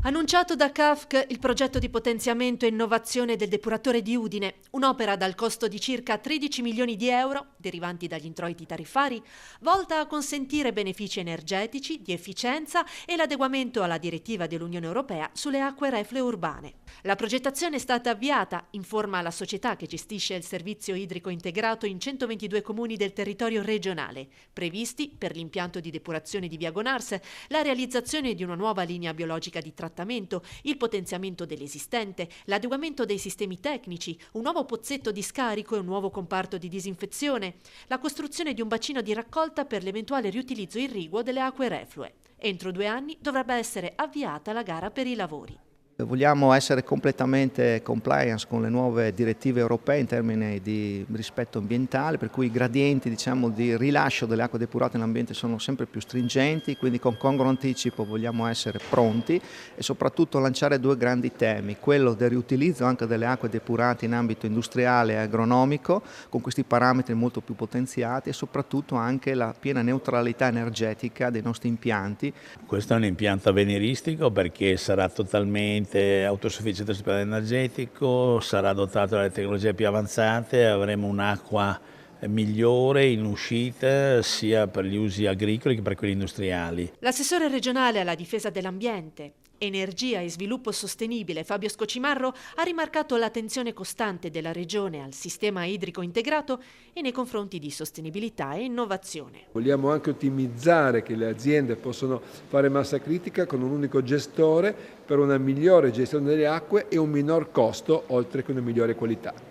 Annunciato da CAFC il progetto di potenziamento e innovazione del depuratore di Udine, un'opera dal costo di circa 13 milioni di euro, derivanti dagli introiti tariffari, volta a consentire benefici energetici, di efficienza e l'adeguamento alla direttiva dell'Unione Europea sulle acque reflue urbane. La progettazione è stata avviata, informa la società che gestisce il servizio idrico integrato in 122 comuni del territorio regionale, previsti per l'impianto di depurazione di Via Gonars, la realizzazione di una nuova linea biologica di trattamento, il potenziamento dell'esistente, l'adeguamento dei sistemi tecnici, un nuovo pozzetto di scarico e un nuovo comparto di disinfezione, la costruzione di un bacino di raccolta per l'eventuale riutilizzo irriguo delle acque reflue. Entro 2 anni dovrebbe essere avviata la gara per i lavori. Vogliamo essere completamente compliance con le nuove direttive europee in termini di rispetto ambientale, per cui i gradienti di rilascio delle acque depurate nell'ambiente sono sempre più stringenti, quindi con congruo anticipo vogliamo essere pronti e soprattutto lanciare 2 grandi temi, quello del riutilizzo anche delle acque depurate in ambito industriale e agronomico, con questi parametri molto più potenziati, e soprattutto anche la piena neutralità energetica dei nostri impianti. Questo è un impianto avveniristico perché sarà totalmente autosufficiente sul piano energetico, sarà dotato dalle tecnologie più avanzate, avremo un'acqua migliore in uscita sia per gli usi agricoli che per quelli industriali. L'assessore regionale alla difesa dell'ambiente, energia e sviluppo sostenibile Fabio Scocimarro ha rimarcato l'attenzione costante della regione al sistema idrico integrato e nei confronti di sostenibilità e innovazione. Vogliamo anche ottimizzare che le aziende possano fare massa critica con un unico gestore per una migliore gestione delle acque e un minor costo oltre che una migliore qualità.